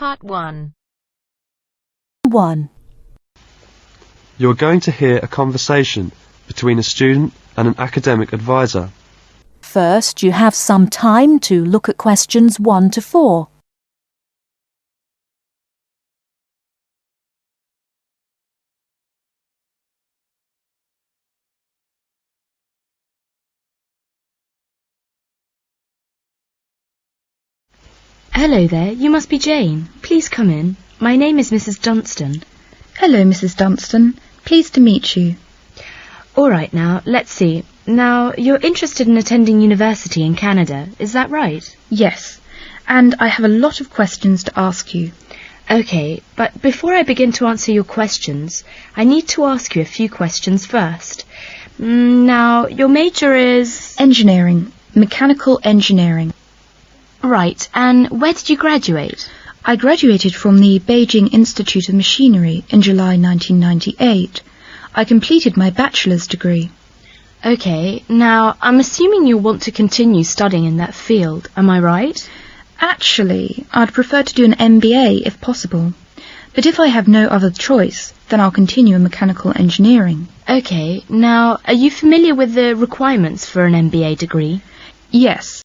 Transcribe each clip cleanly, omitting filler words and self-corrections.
Part 1. 1. You're going to hear a conversation between a student and an academic advisor. First, you have some time to look at questions 1 to 4. Hello there, you must be Jane. Please come in. My name is Mrs. Dunstan. Hello, Mrs. Dunstan. Pleased to meet you. All right now, let's see. Now, you're interested in attending university in Canada, is that right? Yes, and I have a lot of questions to ask you. Okay, but before I begin to answer your questions, I need to ask you a few questions first. Now, your major is... Engineering. Mechanical engineering. Right, and where did you graduate? I graduated from the Beijing Institute of Machinery in July 1998. I completed my bachelor's degree. Okay, now, I'm assuming you'll want to continue studying in that field, am I right? Actually, I'd prefer to do an MBA if possible. But if I have no other choice, then I'll continue in mechanical engineering. Okay, now, are you familiar with the requirements for an MBA degree? Yes.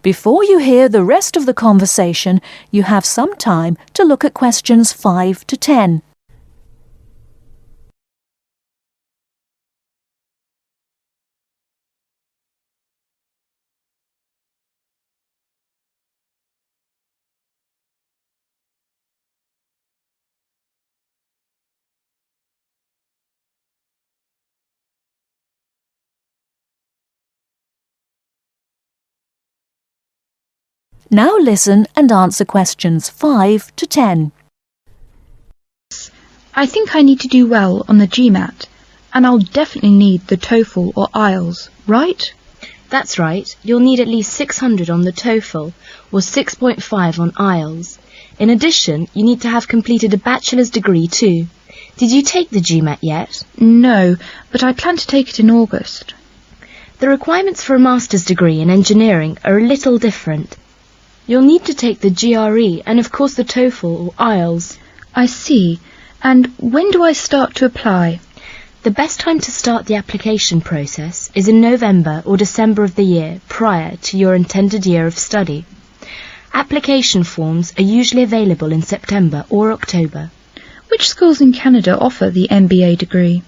Before you hear the rest of the conversation, you have some time to look at questions 5 to 10. Now listen and answer questions 5 to 10. I think I need to do well on the GMAT, and I'll definitely need the TOEFL or Ielts, right? That's right. You'll need at least 600 on the TOEFL or 6.5 on Ielts. In addition, you need to have completed a bachelor's degree too. Did you take the GMAT yet? No, but I plan to take it in August. The requirements for a master's degree in engineering are a little different. You'll need to take the GRE and of course the TOEFL or Ielts. I see. And when do I start to apply? The best time to start the application process is in November or December of the year prior to your intended year of study. Application forms are usually available in September or October. Which schools in Canada offer the MBA degree?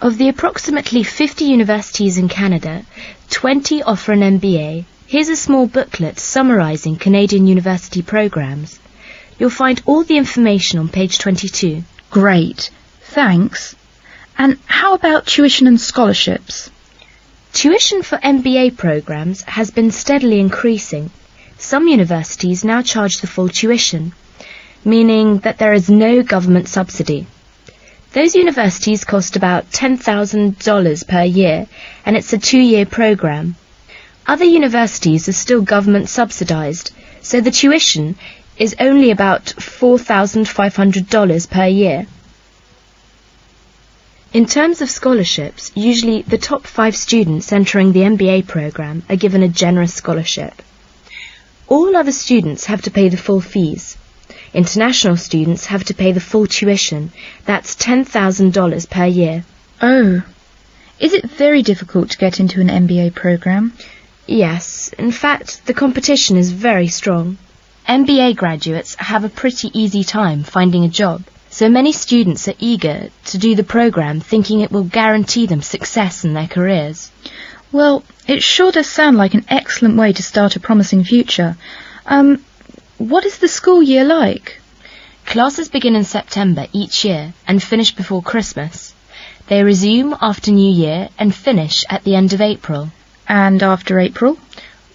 Of the approximately 50 universities in Canada, 20 offer an MBA. Here's a small booklet summarising Canadian university programmes. You'll find all the information on page 22. Great, thanks. And how about tuition and scholarships? Tuition for MBA programmes has been steadily increasing. Some universities now charge the full tuition, meaning that there is no government subsidy. Those universities cost about $10,000 per year, and it's a 2-year programme. Other universities are still government subsidised, so the tuition is only about $4,500 per year. In terms of scholarships, usually the top 5 students entering the MBA programme are given a generous scholarship. All other students have to pay the full fees. International students have to pay the full tuition, that's $10,000 per year. Oh, is it very difficult to get into an MBA programme? Yes, in fact, the competition is very strong. MBA graduates have a pretty easy time finding a job, so many students are eager to do the programme thinking it will guarantee them success in their careers. Well, it sure does sound like an excellent way to start a promising future. What is the school year like? Classes begin in September each year and finish before Christmas. They resume after New Year and finish at the end of April. And after April?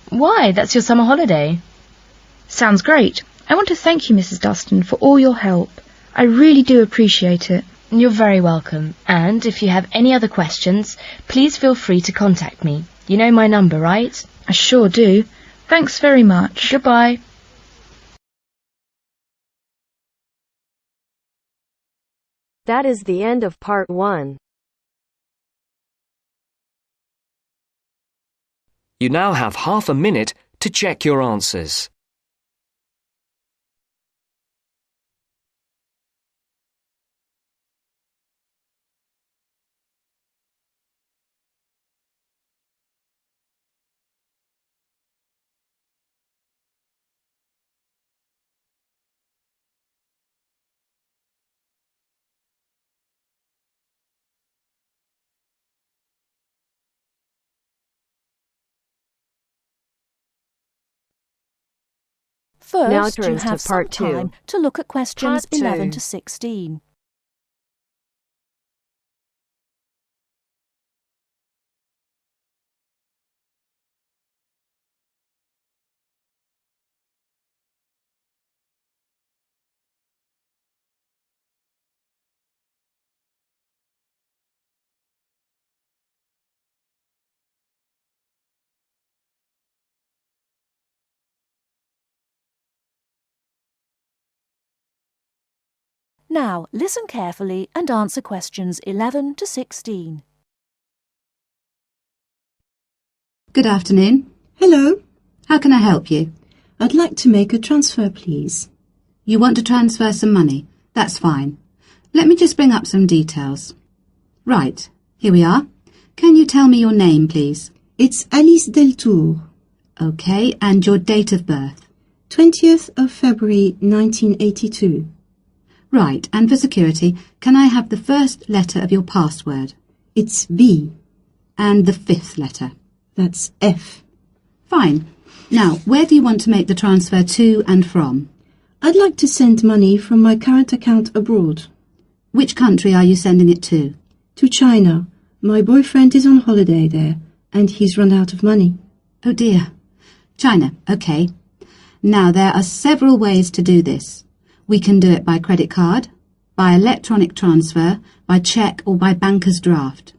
Why, that's your summer holiday. Sounds great. I want to thank you, Mrs. Dunstan, for all your help. I really do appreciate it. You're very welcome. And if you have any other questions, please feel free to contact me. You know my number, right? I sure do. Thanks very much. Goodbye. That is the end of part 1. You now have half a minute to check your answers. First, you turns to have some part 2. time to look at questions Part 2. 11 to 16. Now, listen carefully and answer questions 11 to 16. Good afternoon. Hello. How can I help you? I'd like to make a transfer, please. You want to transfer some money? That's fine. Let me just bring up some details. Right, here we are. Can you tell me your name, please? It's Alice Deltour. Okay, and your date of birth? 20th of February 1982. Right, and for security, can I have the first letter of your password? It's B. And the fifth letter? That's F. Fine. Now, where do you want to make the transfer to and from? I'd like to send money from my current account abroad. Which country are you sending it to? To China. My boyfriend is on holiday there, and he's run out of money. Oh dear. China, okay. Now, there are several ways to do this. We can do it by credit card, by electronic transfer, by cheque or by banker's draft.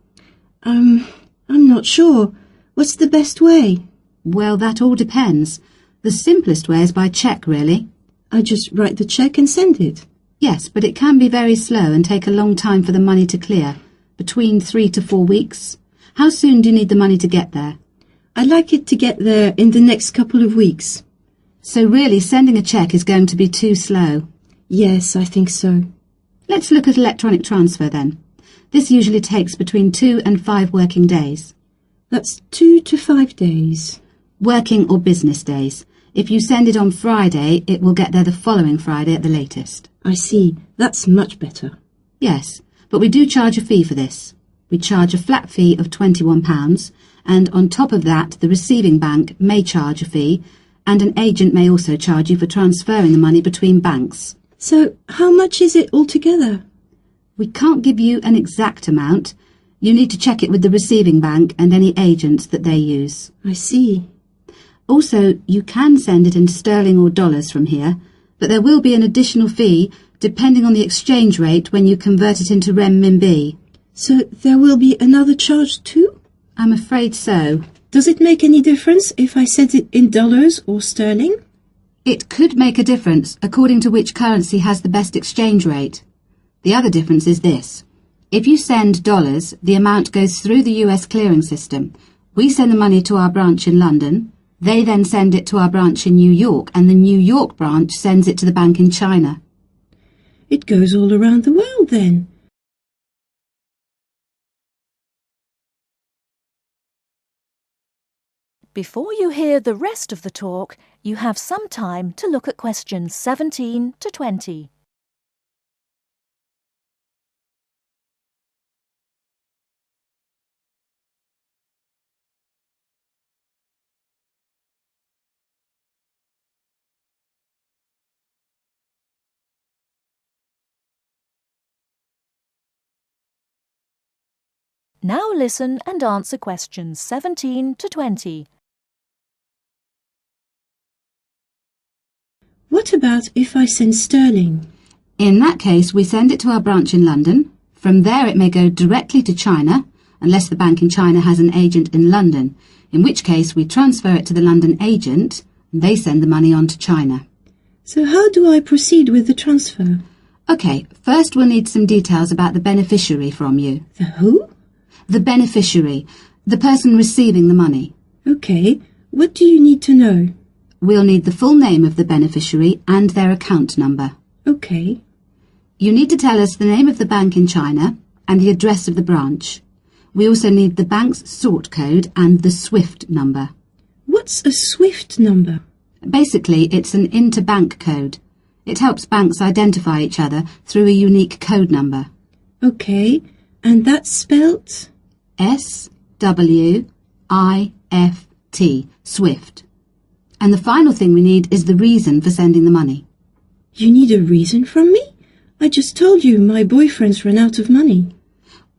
I'm not sure. What's the best way? Well, that all depends. The simplest way is by cheque, really. I just write the cheque and send it. Yes, but it can be very slow and take a long time for the money to clear. Between 3 to 4 weeks. How soon do you need the money to get there? I'd like it to get there in the next couple of weeks. So really, sending a cheque is going to be too slow. Yes, I think so. Let's look at electronic transfer then. This usually takes between 2 and 5 working days. That's 2 to 5 days. Working or business days. If you send it on Friday, it will get there the following Friday at the latest. I see. That's much better. Yes, but we do charge a fee for this. We charge a flat fee of £21, and on top of that, the receiving bank may charge a fee, and an agent may also charge you for transferring the money between banks. So, how much is it altogether? We can't give you an exact amount. You need to check it with the receiving bank and any agents that they use. I see. Also, you can send it in sterling or dollars from here, but there will be an additional fee depending on the exchange rate when you convert it into renminbi. So, there will be another charge too? I'm afraid so. Does it make any difference if I send it in dollars or sterling? It could make a difference according to which currency has the best exchange rate. The other difference is this. If you send dollars, the amount goes through the US clearing system. We send the money to our branch in London. They then send it to our branch in New York, and the New York branch sends it to the bank in China. It goes all around the world then. Before you hear the rest of the talk, you have some time to look at questions 17 to 20. Now listen and answer questions 17 to 20. What about if I send sterling? In that case, we send it to our branch in London. From there it may go directly to China, unless the bank in China has an agent in London, in which case we transfer it to the London agent, and they send the money on to China. So how do I proceed with the transfer? OK, first we'll need some details about the beneficiary from you. The who? The beneficiary, the person receiving the money. OK, what do you need to know? We'll need the full name of the beneficiary and their account number. OK. You need to tell us the name of the bank in China and the address of the branch. We also need the bank's sort code and the SWIFT number. What's a SWIFT number? Basically, it's an interbank code. It helps banks identify each other through a unique code number. OK, and that's spelt? SWIFT, SWIFT. And the final thing we need is the reason for sending the money. You need a reason from me? I just told you my boyfriend's run out of money.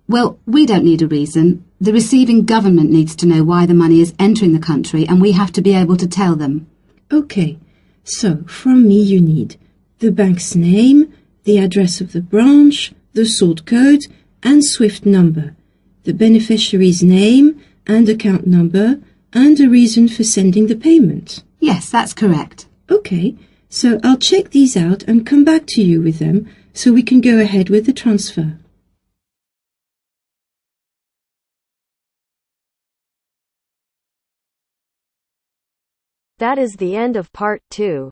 Well, we don't need a reason. The receiving government needs to know why the money is entering the country, and we have to be able to tell them. Okay, so from me you need the bank's name, the address of the branch, the sort code and SWIFT number, the beneficiary's name and account number, and a reason for sending the payment. Yes, that's correct. Okay, so I'll check these out and come back to you with them so we can go ahead with the transfer. That is the end of part 2.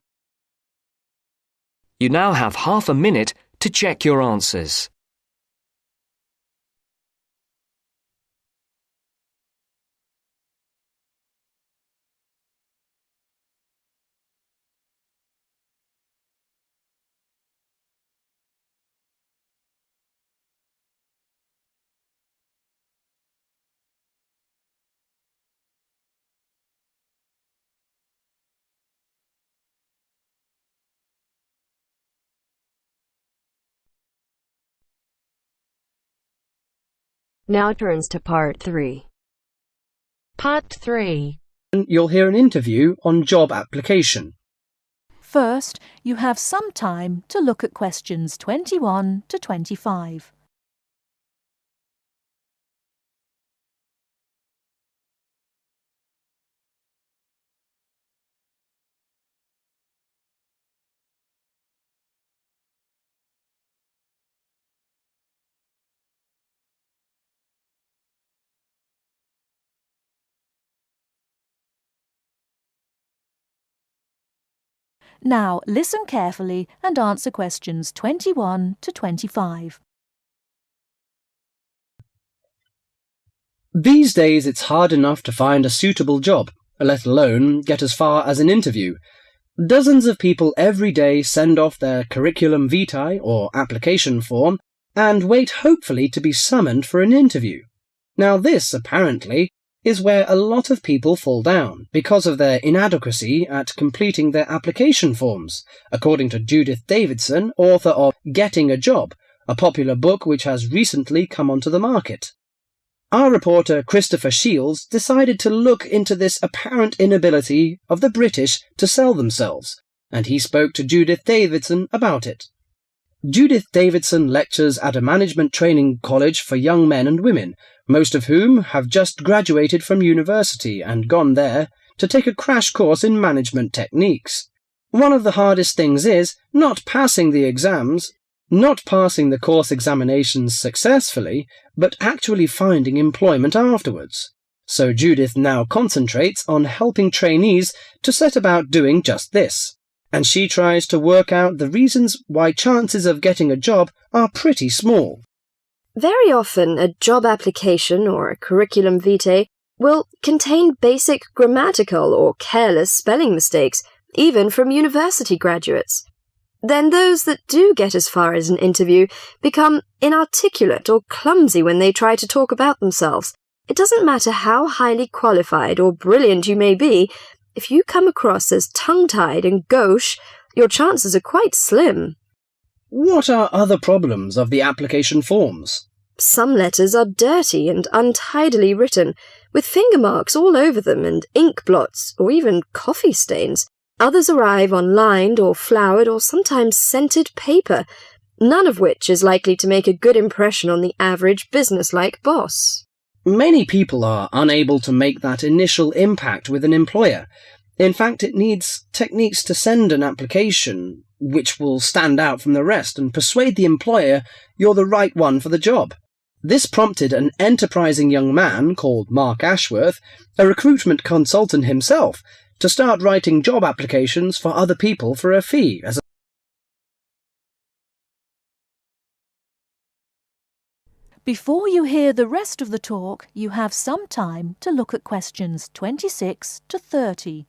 You now have half a minute to check your answers. Now turns to part 3. Part 3. You'll hear an interview on job application. First, you have some time to look at questions 21 to 25. Now listen carefully and answer questions 21 to 25. These days it's hard enough to find a suitable job, let alone get as far as an interview. Dozens of people every day send off their curriculum vitae or application form and wait hopefully to be summoned for an interview. Now this, apparently, is where a lot of people fall down because of their inadequacy at completing their application forms, according to Judith Davidson, author of Getting a Job, a popular book which has recently come onto the market. Our reporter Christopher Shields decided to look into this apparent inability of the British to sell themselves, and he spoke to Judith Davidson about it. Judith Davidson lectures at a management training college for young men and women, most of whom have just graduated from university and gone there to take a crash course in management techniques. One of the hardest things is not passing the exams, not passing the course examinations successfully, but actually finding employment afterwards. So Judith now concentrates on helping trainees to set about doing just this. And she tries to work out the reasons why chances of getting a job are pretty small. Very often, a job application or a curriculum vitae will contain basic grammatical or careless spelling mistakes, even from university graduates. Then those that do get as far as an interview become inarticulate or clumsy when they try to talk about themselves. It doesn't matter how highly qualified or brilliant you may be, if you come across as tongue-tied and gauche, your chances are quite slim. What are other problems of the application forms? Some letters are dirty and untidily written, with finger marks all over them and ink blots or even coffee stains. Others arrive on lined or flowered or sometimes scented paper, none of which is likely to make a good impression on the average business-like boss. Many people are unable to make that initial impact with an employer. In fact, it needs techniques to send an application which will stand out from the rest and persuade the employer you're the right one for the job. This prompted an enterprising young man called Mark Ashworth, a recruitment consultant himself, to start writing job applications for other people for a fee. Before you hear the rest of the talk, you have some time to look at questions 26 to 30.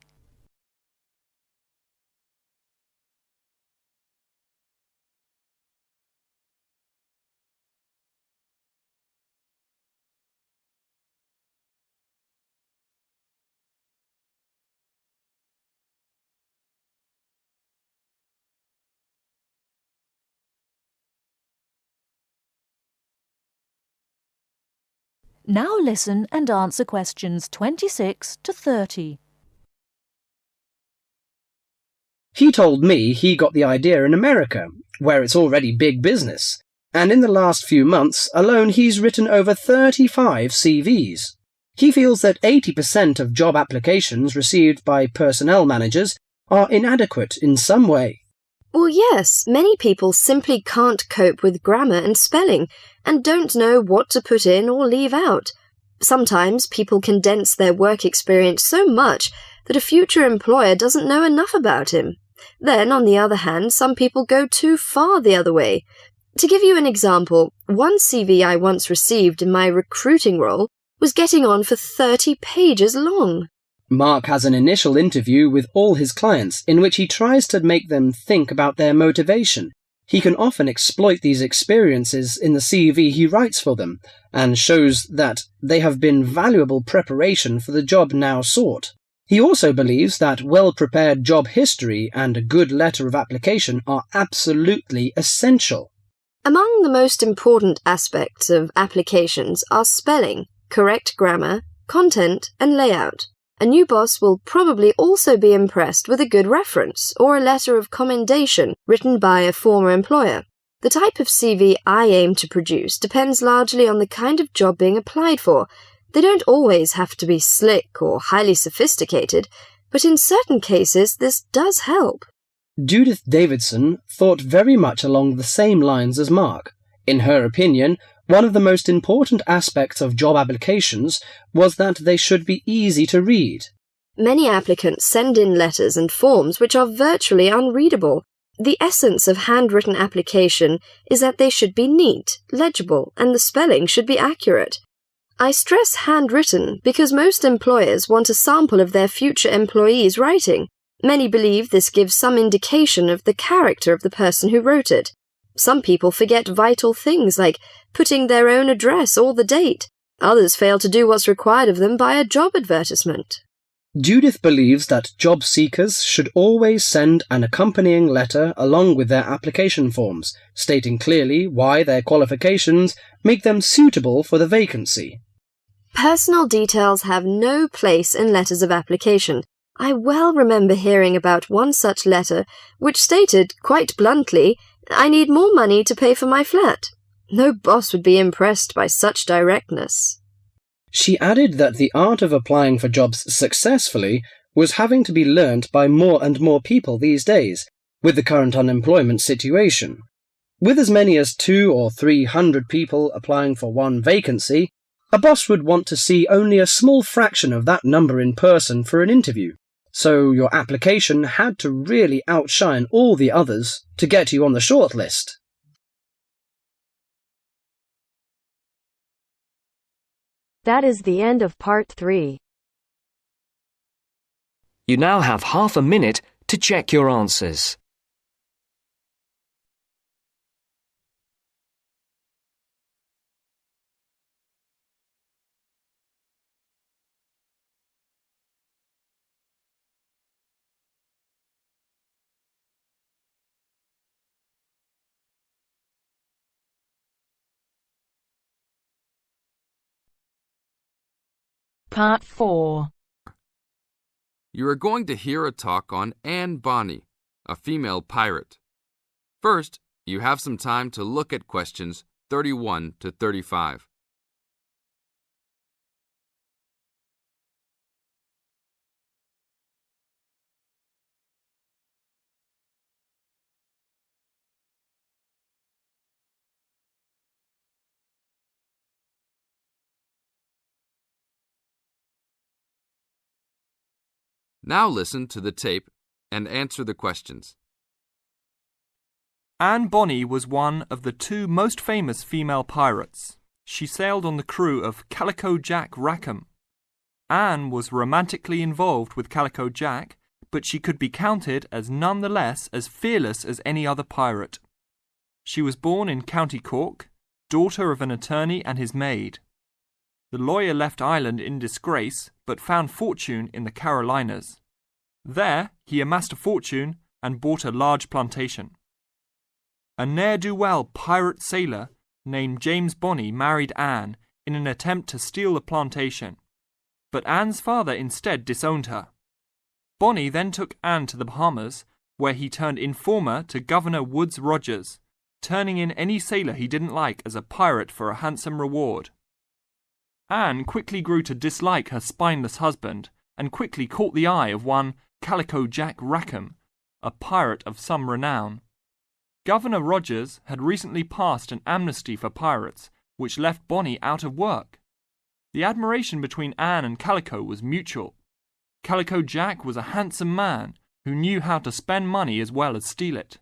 Now listen and answer questions 26 to 30. He told me he got the idea in America, where it's already big business, and in the last few months alone he's written over 35 CVs. He feels that 80% of job applications received by personnel managers are inadequate in some way. Well, yes, many people simply can't cope with grammar and spelling and don't know what to put in or leave out. Sometimes people condense their work experience so much that a future employer doesn't know enough about him. Then, on the other hand, some people go too far the other way. To give you an example, one CV I once received in my recruiting role was getting on for 30 pages long. Mark has an initial interview with all his clients in which he tries to make them think about their motivation. He can often exploit these experiences in the CV he writes for them and shows that they have been valuable preparation for the job now sought. He also believes that well-prepared job history and a good letter of application are absolutely essential. Among the most important aspects of applications are spelling, correct grammar, content, and layout. A new boss will probably also be impressed with a good reference or a letter of commendation written by a former employer. The type of CV I aim to produce depends largely on the kind of job being applied for. They don't always have to be slick or highly sophisticated, but in certain cases this does help. Judith Davidson thought very much along the same lines as Mark. In her opinion, one of the most important aspects of job applications was that they should be easy to read. Many applicants send in letters and forms which are virtually unreadable. The essence of handwritten application is that they should be neat, legible, and the spelling should be accurate. I stress handwritten because most employers want a sample of their future employees' writing. Many believe this gives some indication of the character of the person who wrote it. Some people forget vital things like putting their own address or the date. Others fail to do what's required of them by a job advertisement. Judith believes that job seekers should always send an accompanying letter along with their application forms, stating clearly why their qualifications make them suitable for the vacancy. Personal details have no place in letters of application. I well remember hearing about one such letter which stated, quite bluntly, "I need more money to pay for my flat." No boss would be impressed by such directness. She added that the art of applying for jobs successfully was having to be learnt by more and more people these days, with the current unemployment situation. With as many as 200 or 300 people applying for one vacancy, a boss would want to see only a small fraction of that number in person for an interview. So your application had to really outshine all the others to get you on the shortlist. That is the end of part 3. You now have half a minute to check your answers. Part 4. You are going to hear a talk on Anne Bonny, a female pirate. First, you have some time to look at questions 31 to 35. Now listen to the tape and answer the questions. Anne Bonny was one of the 2 most famous female pirates. She sailed on the crew of Calico Jack Rackham. Anne was romantically involved with Calico Jack, but she could be counted as none the less as fearless as any other pirate. She was born in County Cork, daughter of an attorney and his maid. The lawyer left Ireland in disgrace, but found fortune in the Carolinas. There, he amassed a fortune and bought a large plantation. A ne'er-do-well pirate sailor named James Bonny married Anne in an attempt to steal the plantation, but Anne's father instead disowned her. Bonnie then took Anne to the Bahamas, where he turned informer to Governor Woodes Rogers, turning in any sailor he didn't like as a pirate for a handsome reward. Anne quickly grew to dislike her spineless husband and quickly caught the eye of one Calico Jack Rackham, a pirate of some renown. Governor Rogers had recently passed an amnesty for pirates, which left Bonnie out of work. The admiration between Anne and Calico was mutual. Calico Jack was a handsome man who knew how to spend money as well as steal it.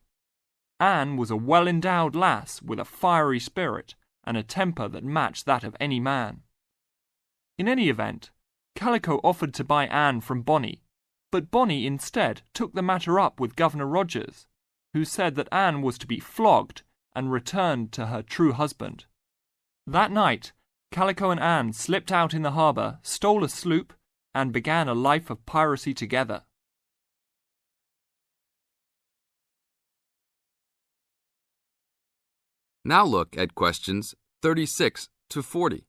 Anne was a well-endowed lass with a fiery spirit and a temper that matched that of any man. In any event, Calico offered to buy Anne from Bonnie, but Bonnie instead took the matter up with Governor Rogers, who said that Anne was to be flogged and returned to her true husband. That night, Calico and Anne slipped out in the harbour, stole a sloop, and began a life of piracy together. Now look at questions 36 to 40.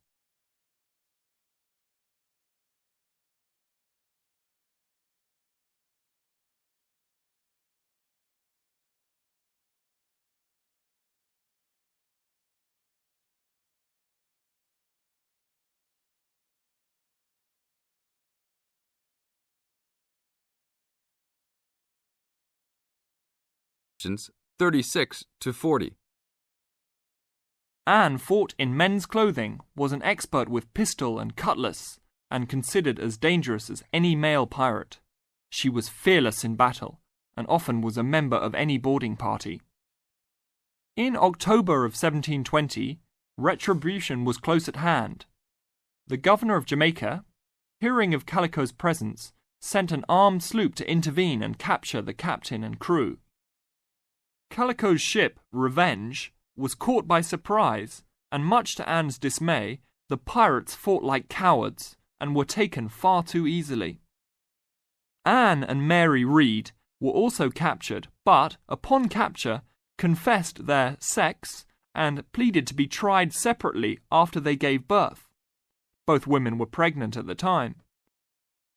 Questions 36 to 40. Anne fought in men's clothing, was an expert with pistol and cutlass, and considered as dangerous as any male pirate. She was fearless in battle, and often was a member of any boarding party. In October of 1720, retribution was close at hand. The governor of Jamaica, hearing of Calico's presence, sent an armed sloop to intervene and capture the captain and crew. Calico's ship, Revenge, was caught by surprise, and much to Anne's dismay, the pirates fought like cowards and were taken far too easily. Anne and Mary Read were also captured, but, upon capture, confessed their sex and pleaded to be tried separately after they gave birth. Both women were pregnant at the time.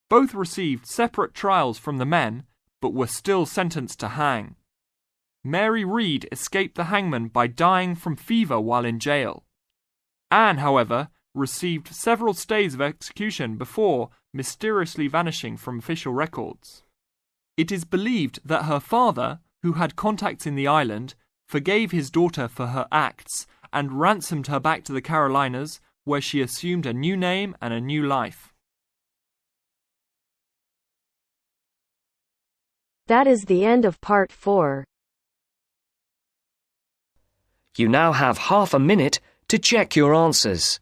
Both received separate trials from the men, but were still sentenced to hang. Mary Read escaped the hangman by dying from fever while in jail. Anne, however, received several stays of execution before mysteriously vanishing from official records. It is believed that her father, who had contacts in the island, forgave his daughter for her acts and ransomed her back to the Carolinas, where she assumed a new name and a new life. That is the end of part 4. You now have half a minute to check your answers.